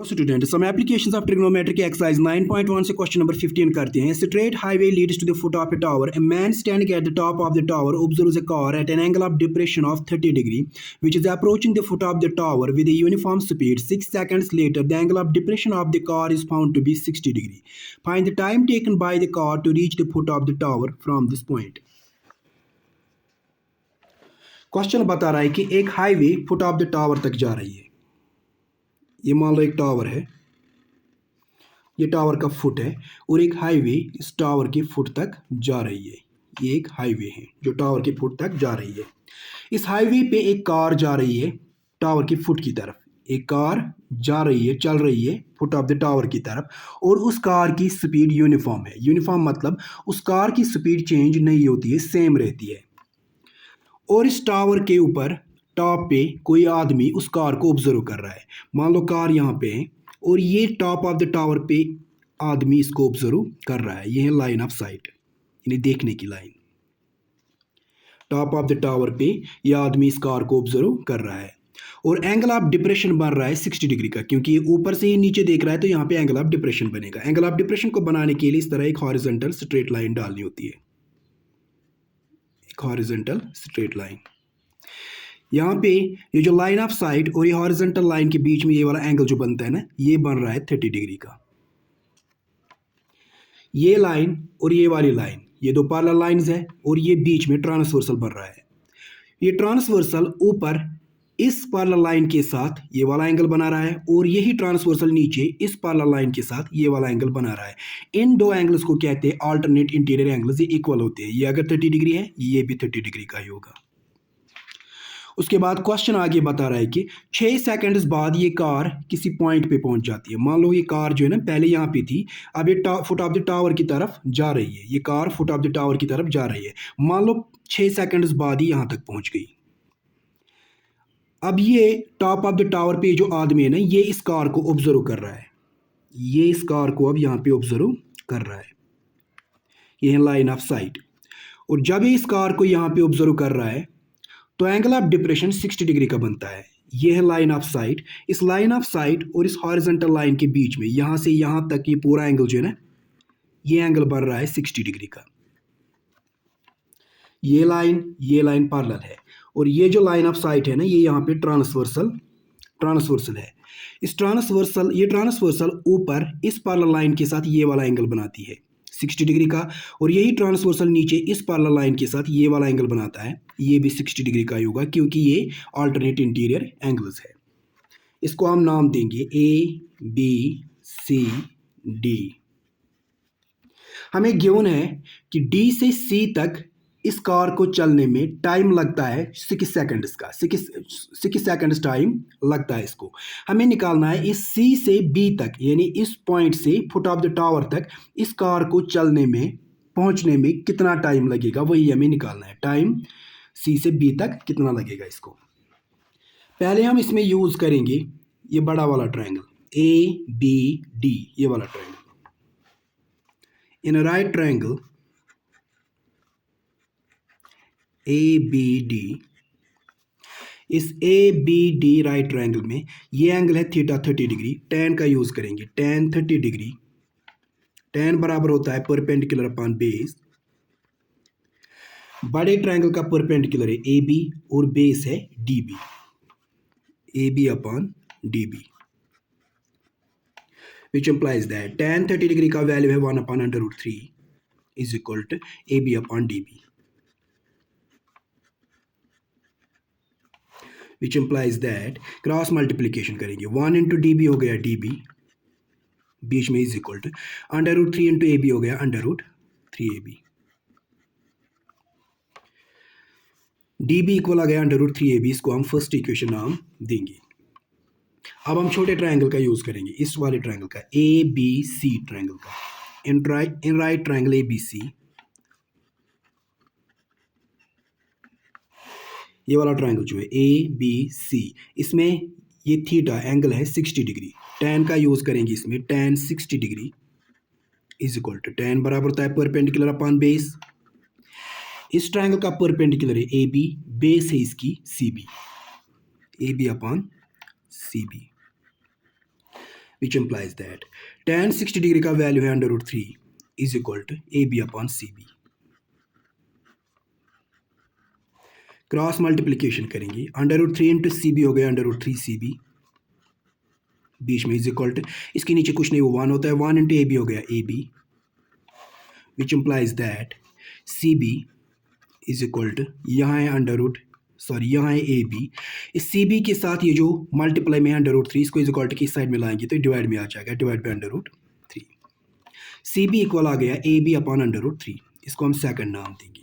Student some applications of trigonometric exercise 9.1 से question number 15 करते हैं। Straight highway leads to the foot of a tower. A man standing at the top of the tower observes a car at an angle of depression of 30 degree which is approaching the foot of the tower with a uniform speed. 6 seconds later the angle of depression of the car is found to be 60 degree. Find the time taken by the car to reach the foot of the tower from this point. Question बता रहा है कि एक highway foot of the tower तक जा रही है। ये मान लो एक टावर है, ये टावर का फुट है और एक हाईवे इस टावर के फुट तक जा रही है। ये एक हाईवे है जो टावर के फुट तक जा रही है। इस हाईवे पे एक कार जा रही है टावर के फुट की तरफ। एक कार जा रही है, चल रही है फुट ऑफ द टावर की तरफ और उस कार की स्पीड यूनिफॉर्म है। यूनिफॉर्म मतलब उस कार की स्पीड चेंज नहीं होती है, सेम रहती है। और इस टावर के ऊपर टॉप पे कोई आदमी उस कार को ऑब्जर्व कर रहा है। मान लो कार यहाँ पे है और ये टॉप ऑफ द टावर पे आदमी इसको ऑब्जर्व कर रहा है। ये है लाइन ऑफ साइट, यानी देखने की line. Top of the tower पे ये आदमी इस कार को ऑब्जर्व कर रहा है और एंगल ऑफ डिप्रेशन बन रहा है 60 डिग्री का, क्योंकि ये ऊपर से ही नीचे देख रहा है तो यहाँ पे एंगल ऑफ डिप्रेशन बनेगा। एंगल ऑफ डिप्रेशन को बनाने के लिए इस तरह एक हॉरिजॉन्टल स्ट्रेट लाइन डालनी होती है, एक हॉरिजॉन्टल स्ट्रेट लाइन। यहाँ पे ये जो लाइन ऑफ साइट और ये हॉरिजॉन्टल लाइन के बीच में ये वाला एंगल जो बनता है ना, ये बन रहा है 30 डिग्री का। ये लाइन और ये वाली लाइन, ये दो पैरेलल लाइंस है और ये बीच में ट्रांसवर्सल बन रहा है। ये ट्रांसवर्सल ऊपर इस पैरेलल लाइन के साथ ये वाला एंगल बना रहा है और यही ट्रांसवर्सल नीचे इस पैरेलल लाइन के साथ ये वाला एंगल बना रहा है। इन दो एंगल्स को कहते हैं अल्टरनेट इंटीरियर एंगल्स। ये इक्वल होते हैं। ये अगर 30 डिग्री है, ये भी 30 डिग्री का ही होगा। उसके बाद क्वेश्चन आगे बता रहा है कि 6 सेकंड्स बाद ये कार किसी पॉइंट पे पहुंच जाती है। मान लो ये कार जो है ना पहले यहाँ पे थी, अब ये फुट ऑफ द टावर की तरफ जा रही है। ये car foot of the tower की तरफ जा रही है। मान लो 6 सेकंड्स बाद ही यहाँ तक पहुंच गई। अब ये टॉप ऑफ द टावर पे जो आदमी है ना, ये इस कार को ऑब्जर्व कर रहा है। ये इस कार को अब यहाँ पे ऑब्जर्व कर रहा है। ये है लाइन ऑफ साइट। और जब ये इस कार को यहाँ पे ऑब्जर्व कर रहा है तो एंगल ऑफ डिप्रेशन 60 डिग्री का बनता है। ये है लाइन ऑफ साइट। इस लाइन ऑफ साइट और इस हॉरिजॉन्टल लाइन के बीच में यहाँ से यहाँ तक ये पूरा एंगल जो है ना, ये एंगल बन रहा है 60 डिग्री का। ये लाइन पैरेलल है और ये जो लाइन ऑफ साइट है ना, ये यहाँ पे ट्रांसवर्सल है। इस ट्रांसवर्सल ऊपर इस पैरेलल लाइन के साथ ये वाला एंगल बनाती है 60 डिग्री का और यही ट्रांसवर्सल नीचे इस पैरेलल लाइन के साथ ये वाला एंगल बनाता है। ये भी 60 डिग्री का ही होगा, क्योंकि ये अल्टरनेट इंटीरियर एंगल्स है। इसको हम नाम देंगे ABCD। हमें गिवन है कि D से C तक इस कार को चलने में टाइम लगता है 6 सेकंड्स का। 6 सेकंड्स टाइम लगता है इसको। हमें निकालना है इस C से B तक, यानी इस पॉइंट से फुट ऑफ द टावर तक इस कार को चलने में, पहुंचने में कितना टाइम लगेगा, वही हमें निकालना है। टाइम C से B तक कितना लगेगा इसको। पहले हम इसमें यूज करेंगे ये बड़ा वाला ट्रायंगल ABD, ये वाला triangle. In right triangle ABD, इस ABD राइट ट्रायंगल में ये एंगल है थीटा 30 डिग्री। tan का यूज करेंगे। tan 30 डिग्री, tan बराबर होता है परपेंडिकुलर अपॉन बेस। बड़े ट्रायंगल का परपेंडिकुलर है AB और बेस है DB, AB upon DB, which implies that tan 30 degree का वैल्यू है 1/√3 is equal to AB upon DB, which implies that cross multiplication करेंगे। 1 इंटू DB हो गया DB, बीच में is equal to √3 into AB हो गया √3AB। DB इक्वल आ गया √3AB। इसको हम फर्स्ट इक्वेशन नाम देंगे। अब हम छोटे ट्रायंगल का यूज करेंगे, इस वाले ट्रायंगल का ABC ट्रायंगल का। इन राइट ट्रायंगल ABC, ये वाला ट्रायंगल जो है ABC, इसमें ये थीटा एंगल है 60 डिग्री। tan का यूज करेंगे इसमें। tan 60 degree is equal to, tan बराबर होता है परपेंडिकुलर अपॉन बेस। इस ट्रायंगल का परपेंडिकुलर है AB, बेस है इसकी CB, AB upon CB, which implies that tan 60 degree का वैल्यू है √3 is equal to AB upon CB। Cross multiplication करेंगे, √3 इंटू CB हो गया √3 CB, बीच में इज इक्वल टू, इसके नीचे कुछ नहीं, वो 1 होता है, 1 इंटू AB हो गया AB, which implies that CB is equal to, यहाँ है यहाँ है AB, इस CB के साथ ये जो मल्टीप्लाई में है √3, इसको इज इक्वल टू की साइड में लाएंगे तो डिवाइड में आ जाएगा, डिवाइड बाई √3। CB इक्वल आ गया AB अपॉन √3, इसको हम सेकंड नाम देंगे।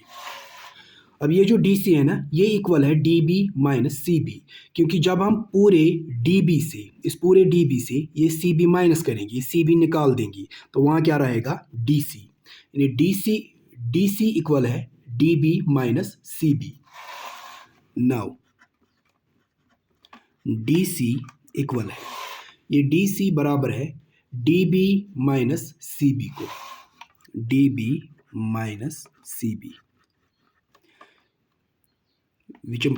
अब ये जो DC है ना, ये इक्वल है DB माइनस CB, क्योंकि जब हम पूरे DB से, इस पूरे DB से ये CB माइनस करेंगे, CB निकाल देंगे, तो वहाँ क्या रहेगा DC, यानी DC इक्वल है DB minus CB। Now DC equal है, ये DC बराबर है DB माइनस CB को, DB minus CB, which is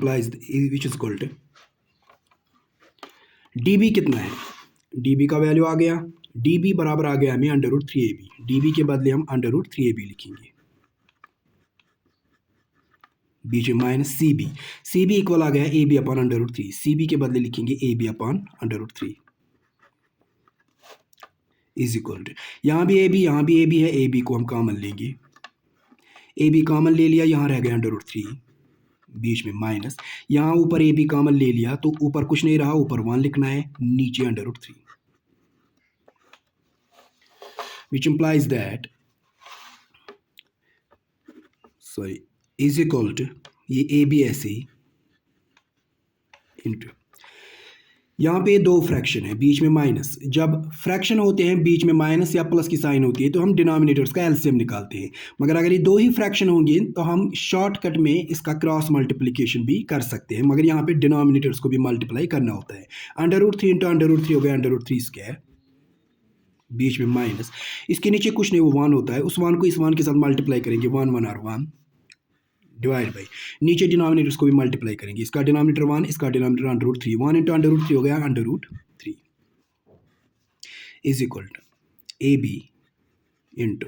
equal to DB कितना है, DB का वैल्यू आ गया, DB बराबर आ गया हमें √3AB, DB के बदले हम √3AB लिखेंगे, बीच में माइनस CB इक्वल आ गया AB अपॉन √3, CB के बदले लिखेंगे AB upon √3 is equal to, यहाँ भी AB है, AB को हम कॉमन लेंगे, AB कॉमन ले लिया, यहाँ रह गया √3, बीच में माइनस, यहाँ ऊपर AB कॉमन ले लिया तो ऊपर कुछ नहीं रहा, ऊपर 1 लिखना है, नीचे √3, which implies that is equal to, ये AB ऐसे ही इंटू, यहाँ पे दो फ्रैक्शन है, बीच में माइनस, जब फ्रैक्शन होते हैं बीच में माइनस या प्लस की साइन होती है तो हम डिनोमिनेटर्स का एलसीएम निकालते हैं, मगर अगर ये दो ही फ्रैक्शन होंगे तो हम शॉर्टकट में इसका क्रॉस मल्टीप्लिकेशन भी कर सकते हैं, मगर यहाँ पे डिनोमिनेटर्स को भी मल्टीप्लाई करना होता है। √3 इंटू √3 हो गया √3², बीच में माइनस, इसके नीचे कुछ नहीं, वो 1 होता है, उस 1 को इस 1 के साथ मल्टीप्लाई करेंगे, 1 1 और 1 डिवाइड बाई, नीचे डिनोमिनेटर्स को भी मल्टीप्लाई करेंगे, इसका डिनोमिनेटर 1, इसका डिनोमिनेटर √3, 1 इंटू √3 हो गया √3 is equal to AB into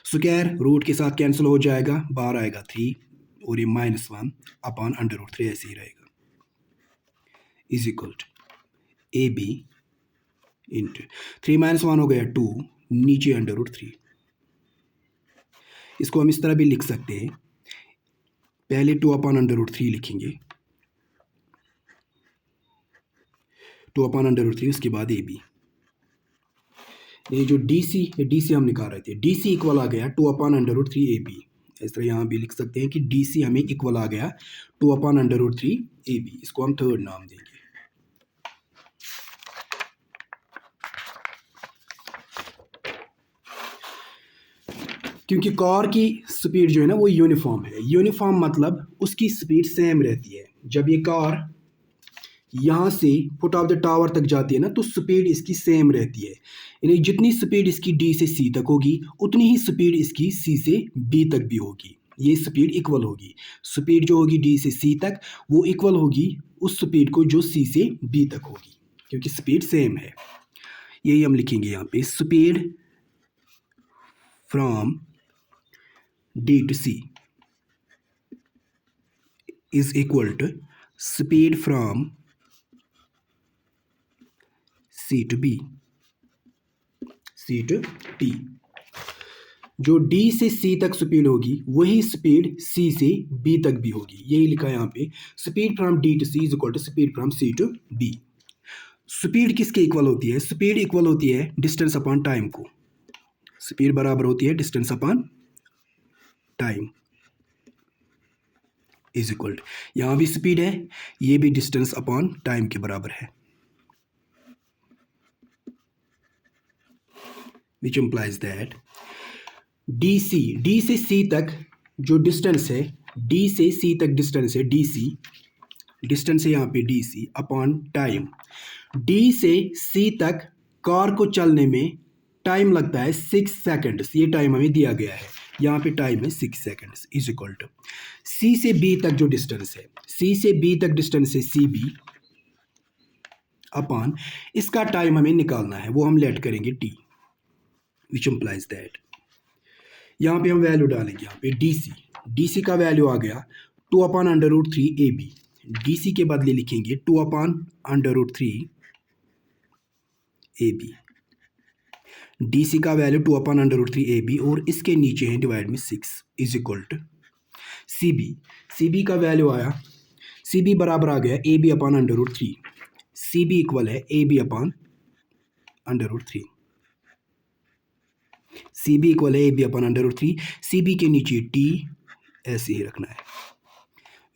square root के साथ कैंसिल हो जाएगा, बाहर आएगा 3 और ये -1 अपॉन √3 ऐसे ही रहेगा, is equal to AB into 3 - 1 हो गया 2, नीचे √3, इसको हम इस तरह भी लिख सकते हैं, पहले 2 अपॉन √3 लिखेंगे, 2 अपॉन √3, उसके बाद AB, ये जो DC हम निकाल रहे थे, DC इक्वल आ गया 2 अपॉन √3 AB, इस तरह यहाँ भी लिख सकते हैं कि DC हमें इक्वल आ गया 2 अपॉन √3 AB, इसको हम थर्ड नाम देंगे। क्योंकि कार की स्पीड जो है ना वो यूनिफॉर्म है, यूनिफॉर्म मतलब उसकी स्पीड सेम रहती है, जब ये कार यहाँ से फुट ऑफ द टावर तक जाती है ना तो स्पीड इसकी सेम रहती है, यानी जितनी स्पीड इसकी D से C तक होगी उतनी ही स्पीड इसकी C से B तक भी होगी, ये स्पीड इक्वल होगी, स्पीड जो होगी D से C तक वो इक्वल होगी उस स्पीड को जो C से B तक होगी, क्योंकि स्पीड सेम है। यही हम लिखेंगे यहाँ पे, speed from D to C is equal to speed from C to B, C to T, जो D से C तक स्पीड होगी वही स्पीड C से B तक भी होगी, यही लिखा है यहाँ पे, speed from D to C is equal to speed from C to B। Speed किसके इक्वल होती है, स्पीड इक्वल होती है डिस्टेंस अपॉन टाइम को, स्पीड बराबर होती है distance upon time is equal to, यहाँ भी स्पीड है, ये भी डिस्टेंस अपॉन टाइम के बराबर है, विच इम्प्लाइज दैट D से C तक जो डिस्टेंस है, D से C तक डिस्टेंस है, डिस्टेंस है यहाँ पे DC अपॉन टाइम, D से C तक कार को चलने में टाइम लगता है 6 सेकंड्स, ये टाइम हमें दिया गया है, यहाँ पे टाइम है 6 seconds is equal to C से B तक जो डिस्टेंस है, C से B तक डिस्टेंस है CB अपॉन इसका टाइम हमें निकालना है, वो हम लेट करेंगे t, विच इम्प्लाइज दैट यहाँ पे हम वैल्यू डालेंगे, यहाँ पे डी सी का वैल्यू आ गया 2/√3 AB। डी सी के बदले लिखेंगे 2/√3 AB। डी सी का वैल्यू 2/√3 AB और इसके नीचे है डिवाइड में 6 is equal to C B का वैल्यू आया, सी बी बराबर आ गया AB/√3। सी बी इक्वल है AB/√3। सी बी इक्वल है AB/√3। सी बी के नीचे T ऐसे ही रखना है,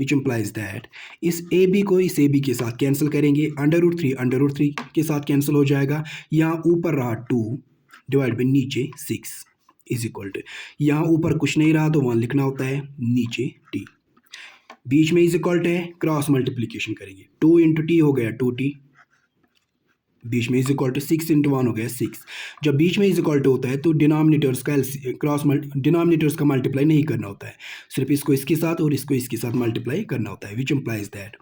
विच इम्प्लाइज दैट इस ए बी को इस ए बी के साथ कैंसिल करेंगे, √3 के साथ कैंसिल हो जाएगा। यहाँ ऊपर रहा 2 डिवाइड बाई नीचे 6 इज इक्वल टू, यहाँ ऊपर कुछ नहीं रहा तो वहाँ लिखना होता है नीचे t, बीच में इज इक्वल टू है, क्रॉस मल्टीप्लीकेशन करेंगे, 2 इंटू टी हो गया 2t, बीच में इज इक्वल टू 6 इंटू 1 हो गया 6। जब बीच में इज इक्वल टू होता है तो डिनोमिनेटर्स का डिनोमिनेटर्स का मल्टीप्लाई नहीं करना होता है, सिर्फ इसको इसके साथ और इसको इसके साथ मल्टीप्लाई करना होता है, विच इम्प्लाइज दैट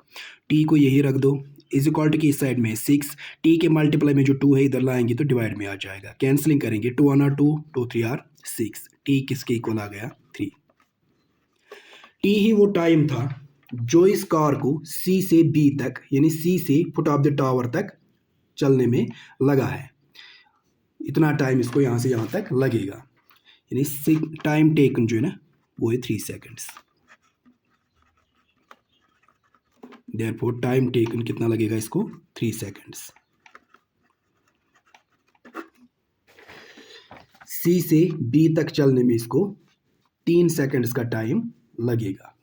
टी को यही रख दो, इज इक्वल टू की इस साइड में 6, टी के मल्टीप्लाई में जो 2 है इधर लाएंगे तो डिवाइड में आ जाएगा, कैंसलिंग करेंगे 2 1 2 2 3 6, टी किसके इक्वल आ गया 3। टी ही वो टाइम था जो इस कार को सी से बी तक यानी सी से फुट ऑफ द टावर तक चलने में लगा है, इतना टाइम इसको यहाँ से यहाँ तक लगेगा, यानी टाइम टेकन जो है ना वो है 3 सेकेंड्स। देयरफॉर टाइम टेकन कितना लगेगा इसको 3 सेकेंड्स। सी से बी तक चलने में इसको 3 सेकेंड्स का टाइम लगेगा।